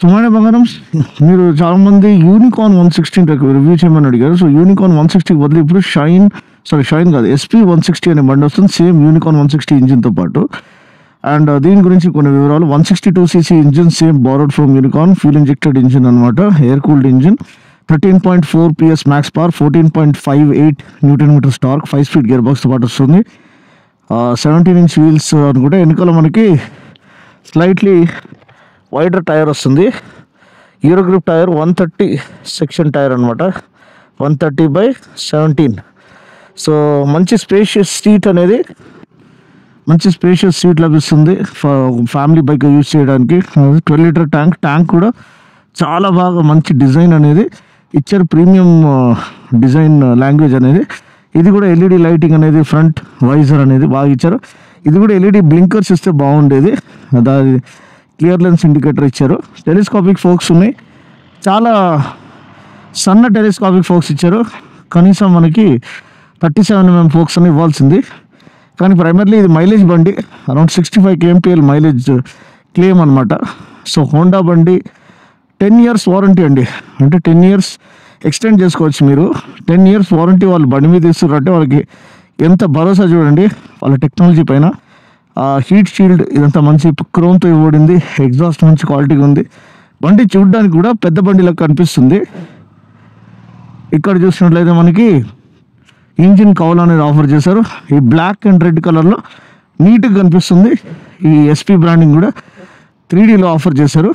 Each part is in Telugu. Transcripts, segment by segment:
సుమానే బంగారం మీరు చాలామంది యూనికార్న్ 160 రివ్యూ చేయమని అడిగారు. సో యూనికార్న్ 160 బదులు ఇప్పుడు షైన్ కాదు SP 160 అనే బండి వస్తుంది, సేమ్ యూనికార్న్ 160 ఇంజిన్తో పాటు. అండ్ దీని గురించి కొన్ని వివరాలు. 162cc engine, same borrowed from Unicorn, fuel injected engine అనమాట, air cooled engine, 13.4 PS max power, 14.58 newton metres torque, 5 speed gear బాక్స్తో పాటు వస్తుంది. 17-inch వీల్స్ అనుకుంటే వెనకాల మనకి స్లైట్లీ వైడర్ టైర్ వస్తుంది. Euro grip tyre 130 section tyre అనమాట, 130/17. సో మంచి స్పేషియస్ సీట్ లభిస్తుంది ఫ్యామిలీ బైక్ యూజ్ చేయడానికి. 12 లీటర్ ట్యాంక్ కూడా చాలా బాగా మంచి డిజైన్ అనేది ఇచ్చారు, ప్రీమియం డిజైన్ లాంగ్వేజ్ అనేది. ఇది కూడా LED లైటింగ్ అనేది, ఫ్రంట్ వైజర్ అనేది బాగా ఇచ్చారు. ఇది కూడా LED బ్లింకర్స్ ఇస్తే బాగుండేది, దాని క్లియర్ లెన్స్ ఇండికేటర్ ఇచ్చారు. టెలిస్కోపిక్ ఫోక్స్ ఉన్నాయి, చాలా సన్న టెలిస్కోపిక్ ఫోక్స్ ఇచ్చారు. కనీసం మనకి 37mm ఫోక్స్ అని ఇవ్వాల్సింది, కానీ ప్రైమర్లీ ఇది మైలేజ్ బండి, అరౌండ్ 65 kmpl మైలేజ్ క్లెయిమ్ అనమాట. సో హోండా బండి 10 years వారంటీ అండి, అంటే 10 years ఎక్స్టెండ్ చేసుకోవచ్చు మీరు. 10 years వారంటీ వాళ్ళు బండి మీద ఇస్తున్నారంటే వాళ్ళకి ఎంత భరోసా చూడండి వాళ్ళ టెక్నాలజీ పైన. హీట్ షీల్డ్ ఇదంతా మంచి క్రోమ్తో ఇవ్వబడింది, ఎగ్జాస్ట్ మంచి క్వాలిటీగా ఉంది. బండి చూడడానికి కూడా పెద్ద బండిలాగా కనిపిస్తుంది. ఇక్కడ చూసినట్లయితే మనకి ఇంజిన్ కవర్ అనేది ఆఫర్ చేశారు, ఈ బ్లాక్ అండ్ రెడ్ కలర్లో నీట్గా కనిపిస్తుంది. ఈ SP బ్రాండింగ్ కూడా 3Dలో ఆఫర్ చేశారు.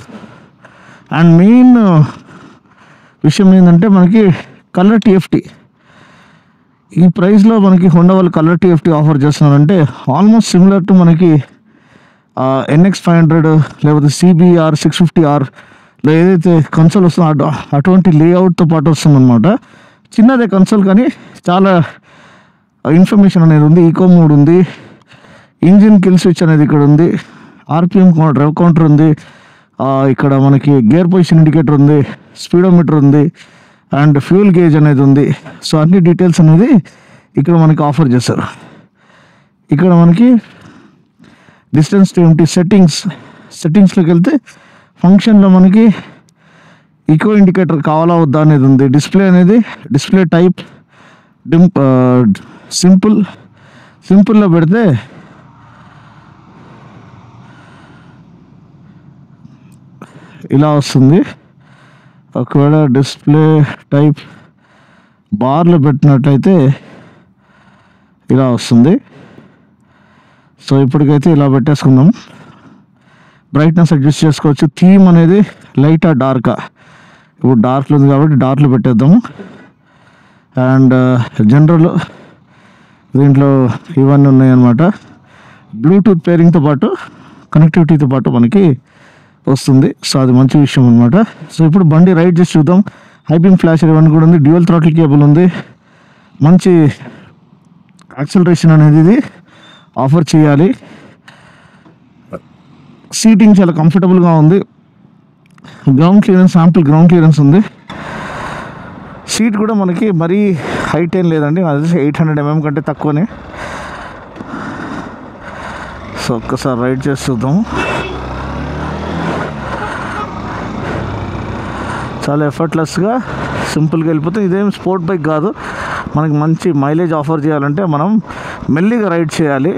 అండ్ మెయిన్ విషయం ఏంటంటే మనకి కలర్ TFT, ఈ ప్రైస్లో మనకి హోండా వాళ్ళు కలర్ TFT ఆఫర్ చేస్తున్నారంటే ఆల్మోస్ట్ సిమిలర్ టు మనకి NX500 లేకపోతే CBR 650Rలో ఏదైతే కన్సోల్ వస్తుందో అటువంటి లేఅవుట్తో పాటు వస్తుందన్నమాట. చిన్నదే కన్సోల్ కానీ చాలా ఇన్ఫర్మేషన్ అనేది ఉంది. ఈకో మోడ్ ఉంది, ఇంజిన్ కిల్ స్విచ్ అనేది ఇక్కడ ఉంది, RPM డ్రైవ్ కౌంటర్ ఉంది, ఇక్కడ మనకి గేర్ పొజిషన్ ఇండికేటర్ ఉంది, స్పీడోమీటర్ ఉంది, అండ్ ఫ్యూల్ గేజ్ అనేది ఉంది. సో అన్ని డీటెయిల్స్ అనేది ఇక్కడ మనకి ఆఫర్ చేస్తారు. ఇక్కడ మనకి డిస్టెన్స్ టు ఎంటీ సెట్టింగ్స్లోకి వెళ్తే ఫంక్షన్లో మనకి ఈకో ఇండికేటర్ కావాలా వద్దా అనేది ఉంది. డిస్ప్లే టైప్ సింపుల్లో పెడితే ఇలా వస్తుంది. ఒకవేళ డిస్ప్లే టైప్ బార్లో పెట్టినట్లయితే ఇలా వస్తుంది. సో ఇప్పటికైతే ఇలా పెట్టేసుకుందాం. బ్రైట్నెస్ అడ్జస్ట్ చేసుకోవచ్చు. థీమ్ అనేది లైటా డార్కా, ఇప్పుడు డార్క్లో ఉంది కాబట్టి డార్క్లో పెట్టేద్దాము. అండ్ జనరల్ దీంట్లో ఇవన్నీ ఉన్నాయన్నమాట. బ్లూటూత్ పేరింగ్తో పాటు కనెక్టివిటీతో పాటు మనకి వస్తుంది. సో అది మంచి విషయం అనమాట. సో ఇప్పుడు బండి రైడ్ చేసి చూద్దాం. హైబీమ్ ఫ్లాషర్ ఇవన్నీ కూడా ఉంది, డ్యూయల్ థ్రాటిల్ కేబుల్ ఉంది, మంచి యాక్సిలరేషన్ అనేది ఇది ఆఫర్ చేయాలి. సీటింగ్ చాలా కంఫర్టబుల్గా ఉంది, ground clearance, ample ground clearance ఉంది. సీట్ కూడా మనకి మరీ హైట్ ఏం లేదండి, అది 800 mm కంటే తక్కువనే. సో ఒక్కసారి రైడ్ చేసి చూద్దాము. చాలా ఎఫర్ట్లెస్గా సింపుల్గా వెళ్ళిపోతుంది. ఇదేం స్పోర్ట్ బైక్ కాదు, మనకి మంచి మైలేజ్ ఆఫర్ చేయాలంటే మనం మెల్లిగా రైడ్ చేయాలి.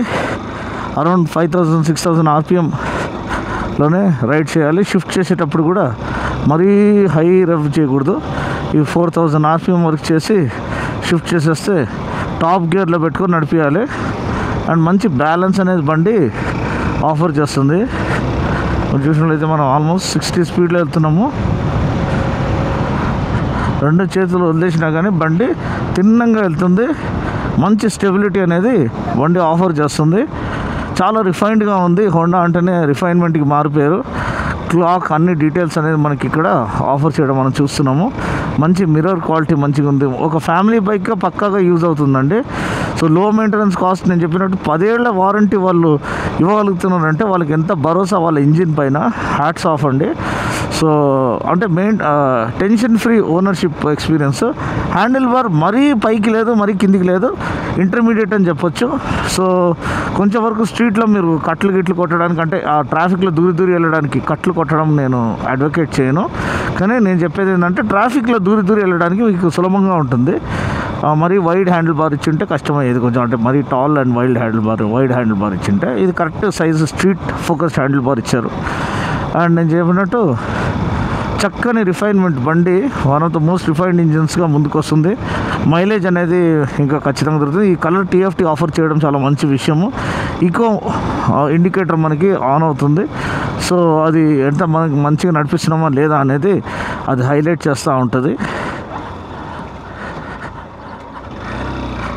అరౌండ్ 5000-6000 RPMలోనే రైడ్ చేయాలి. షిఫ్ట్ చేసేటప్పుడు కూడా మరీ హై రెవ్ చేయకూడదు. ఈ 4000 RPM వరకు చేసి షిఫ్ట్ చేసేస్తే టాప్ గేర్లో పెట్టుకొని నడిపించాలి. అండ్ మంచి బ్యాలెన్స్ అనేది బండి ఆఫర్ చేస్తుంది. చూసినట్లయితే మనం ఆల్మోస్ట్ 60 స్పీడ్లో వెళ్తున్నాము. 2 చేతులు వదిలేసినా కానీ బండి తిన్నంగా వెళ్తుంది. మంచి స్టెబిలిటీ అనేది బండి ఆఫర్ చేస్తుంది. చాలా రిఫైన్డ్గా ఉంది. హోండా అంటేనే రిఫైన్మెంట్కి మారిపోయారు. క్లాక్ అన్ని డీటెయిల్స్ అనేది మనకి ఇక్కడ ఆఫర్ చేయడం మనం చూస్తున్నాము. మంచి మిర్రర్ క్వాలిటీ మంచిగా ఉంది. ఒక ఫ్యామిలీ బైక్గా పక్కాగా యూజ్ అవుతుందండి. సో సో లో మెయింటెనెన్స్ కాస్ట్ నేను చెప్పినట్టు 10 ఏళ్ల వారంటీ వాళ్ళు ఇవ్వగలుగుతున్నారంటే వాళ్ళకి ఎంత భరోసా వాళ్ళ ఇంజిన్ పైన. హ్యాట్స్ ఆఫ్ అండి. సో అంటే tension free ownership experience. Handle bar మరీ పైకి లేదు, మరీ కిందికి లేదు, ఇంటర్మీడియట్ అని చెప్పొచ్చు. సో కొంచెం వరకు స్ట్రీట్లో మీరు కట్లు గిట్లు కొట్టడానికి, అంటే ఆ ట్రాఫిక్లో దూరి వెళ్ళడానికి కట్లు కొట్టడం నేను అడ్వకేట్ చేయను. కానీ నేను చెప్పేది ఏంటంటే ట్రాఫిక్లో దూరి వెళ్ళడానికి మీకు సులభంగా ఉంటుంది. మరీ వైడ్ హ్యాండిల్ బార్ ఇచ్చింటే కష్టమయ్యేది కొంచెం, అంటే మరీ tall and wide handle bar ఇచ్చింటే. ఇది correct size street focused handle bar ఇచ్చారు. అండ్ నేను చెప్పినట్టు చక్కని రిఫైన్మెంట్ బండి, one of the most refined ఇంజిన్స్గా ముందుకు వస్తుంది. మైలేజ్ అనేది ఇంకా ఖచ్చితంగా దొరుకుతుంది. ఈ కలర్ టీఎఫ్టీ ఆఫర్ చేయడం చాలా మంచి విషయము. ఈకో ఇండికేటర్ మనకి ఆన్ అవుతుంది. సో అది ఎంత మనకి మంచిగా నడిపిస్తున్నామా లేదా అనేది అది హైలైట్ చేస్తూ ఉంటుంది.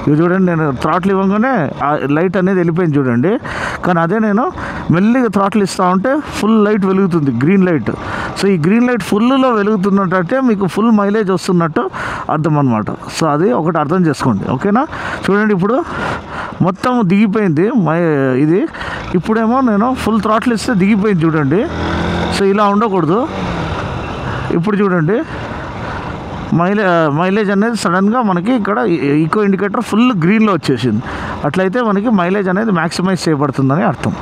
ఇది చూడండి, నేను థ్రాట్లు ఇవ్వగానే ఆ లైట్ అనేది వెళ్ళిపోయింది చూడండి. కానీ అదే నేను మెల్లిగా థ్రాట్లు ఇస్తూ ఉంటే ఫుల్ లైట్ వెలుగుతుంది, గ్రీన్ లైట్. సో ఈ గ్రీన్ లైట్ ఫుల్లో వెలుగుతున్నట్టే మీకు ఫుల్ మైలేజ్ వస్తున్నట్టు అర్థం అనమాట. సో అది ఒకటి అర్థం చేసుకోండి, ఓకేనా. చూడండి ఇప్పుడు మొత్తం దిగిపోయింది ఇది. ఇప్పుడేమో నేను ఫుల్ థ్రాట్లు ఇస్తే దిగిపోయింది చూడండి. సో ఇలా ఉండకూడదు. ఇప్పుడు చూడండి మైలేజ్ అనేది సడన్గా మనకి ఇక్కడ ఈకో ఇండికేటర్ ఫుల్ గ్రీన్లో వచ్చేసింది. అట్లయితే మనకి మైలేజ్ అనేది మ్యాక్సిమైజ్ చేయబడుతుందని అర్థం.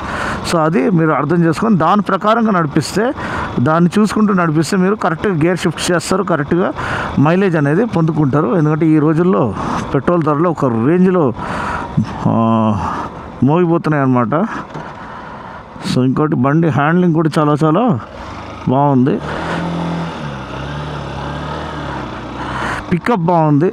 సో అది మీరు అర్థం చేసుకొని దాని ప్రకారంగా నడిపిస్తే, దాన్ని చూసుకుంటూ నడిపిస్తే మీరు కరెక్ట్గా గేర్ షిఫ్ట్ చేస్తారు, కరెక్ట్గా మైలేజ్ అనేది పొందుకుంటారు. ఎందుకంటే ఈ రోజుల్లో పెట్రోల్ ధరలు ఒక రేంజ్లో మోగిపోతున్నాయి అన్నమాట. సో ఇంకోటి బండి హ్యాండ్లింగ్ కూడా చాలా చాలా బాగుంది, పికప్ బాగుంది.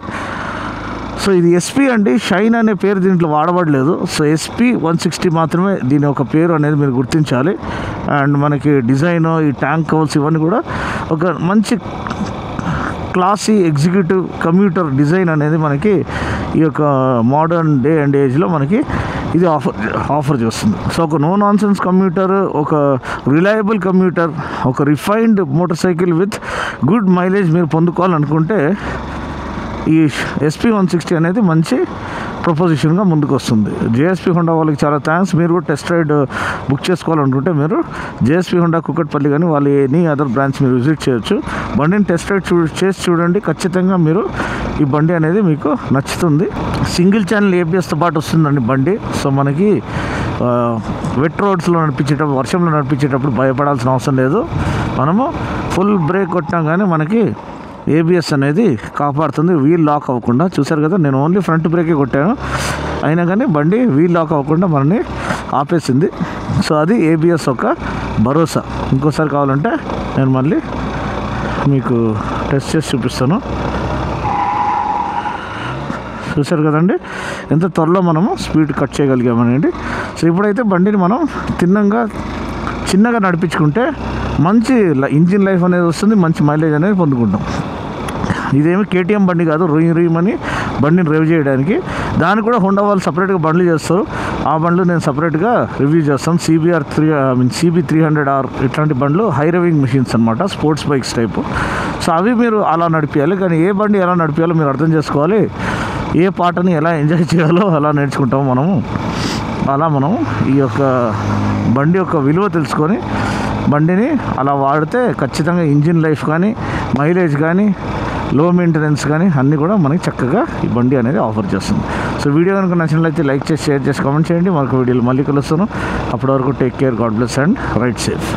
సో ఇది ఎస్పీ అండి, షైన్ అనే పేరు దీంట్లో వాడబడలేదు. సో ఎస్పీ 160 మాత్రమే దీని ఒక పేరు అనేది మీరు గుర్తించాలి. అండ్ మనకి డిజైన్, ఈ ట్యాంక్ కవర్స్ ఇవన్నీ కూడా ఒక మంచి క్లాసీ ఎగ్జిక్యూటివ్ కమ్యూటర్ డిజైన్ అనేది మనకి ఈ యొక్క మోడర్న్ డే అండ్ ఏజ్లో మనకి ఇది ఆఫర్ చేస్తుంది. సో ఒక నో నాన్సెన్స్ కమ్యూటర్, ఒక రిలయబుల్ కమ్యూటర్, ఒక refined motor cycle with good mileage మీరు పొందుకోవాలనుకుంటే ఈ ఎస్పీ 160 అనేది మంచి ప్రపోజిషన్గా ముందుకు వస్తుంది. జేఎస్పీ హోండా వాళ్ళకి చాలా థ్యాంక్స్. మీరు కూడా టెస్ట్ రైడ్ బుక్ చేసుకోవాలనుకుంటే మీరు జేఎస్పీ హోండా కుకట్పల్లి కానీ వాళ్ళు ఎనీ అదర్ బ్రాంచ్ మీరు విజిట్ చేయొచ్చు. బండిని టెస్ట్ రైడ్ చేసి చూడండి, ఖచ్చితంగా మీరు ఈ బండి అనేది మీకు నచ్చుతుంది. సింగిల్ ఛానల్ ఏబిఎస్తో పాటు వస్తుందండి బండి. సో మనకి వెట్ రోడ్స్లో నడిపించేటప్పుడు, వర్షంలో నడిపించేటప్పుడు భయపడాల్సిన అవసరం లేదు. మనము ఫుల్ బ్రేక్ కొట్టినా కానీ మనకి ఏబిఎస్ అనేది కాపాడుతుంది, వీల్ లాక్ అవ్వకుండా. చూసారు కదా, నేను ఓన్లీ ఫ్రంట్ బ్రేకే కొట్టాను, అయినా కానీ బండి వీల్ లాక్ అవ్వకుండా మనని ఆపేసింది. సో అది ఏబిఎస్ ఒక భరోసా. ఇంకోసారి కావాలంటే నేను మళ్ళీ మీకు టెస్ట్ చేసి చూపిస్తాను. చూసారు కదండి ఎంత త్వరలో మనము స్పీడ్ కట్ చేయగలిగామనండి. సో ఇప్పుడైతే బండిని మనం చిన్నగా నడిపించుకుంటే మంచి ఇంజిన్ లైఫ్ అనేది వస్తుంది, మంచి మైలేజ్ అనేది పొందుకుంటాం. ఇదేమి కేటీఎం బండి కాదు, రుయ్యమని బండిని రివ్యూ చేయడానికి. దానికి కూడా హోండా వాళ్ళు సపరేట్గా బండ్లు చేస్తారు. ఆ బండ్లు నేను సపరేట్గా రివ్యూ చేస్తాను. CB300R ఇట్లాంటి బండ్లు హై రేవింగ్ మెషిన్స్ అనమాట, స్పోర్ట్స్ బైక్స్ టైపు. సో అవి మీరు అలా నడిపించాలి. కానీ ఏ బండి ఎలా నడిపించాలో మీరు అర్థం చేసుకోవాలి. ఏ పాటని ఎలా ఎంజాయ్ చేయాలో అలా నేర్చుకుంటాము మనము. అలా మనం ఈ యొక్క బండి యొక్క విలువ తెలుసుకొని బండిని అలా వాడితే ఖచ్చితంగా ఇంజిన్ లైఫ్ కానీ, మైలేజ్ కానీ, లో మెయింటెనెన్స్ కానీ అన్నీ కూడా మనకి చక్కగా ఈ బండి అనేది ఆఫర్ చేస్తుంది. సో వీడియో కనుక నచ్చినట్లయితే లైక్ చేసి, షేర్ చేసి, కామెంట్ చేయండి. మరొక వీడియోలో మళ్ళీ కలుస్తాను. అప్పటి వరకు take care, god bless and ride safe.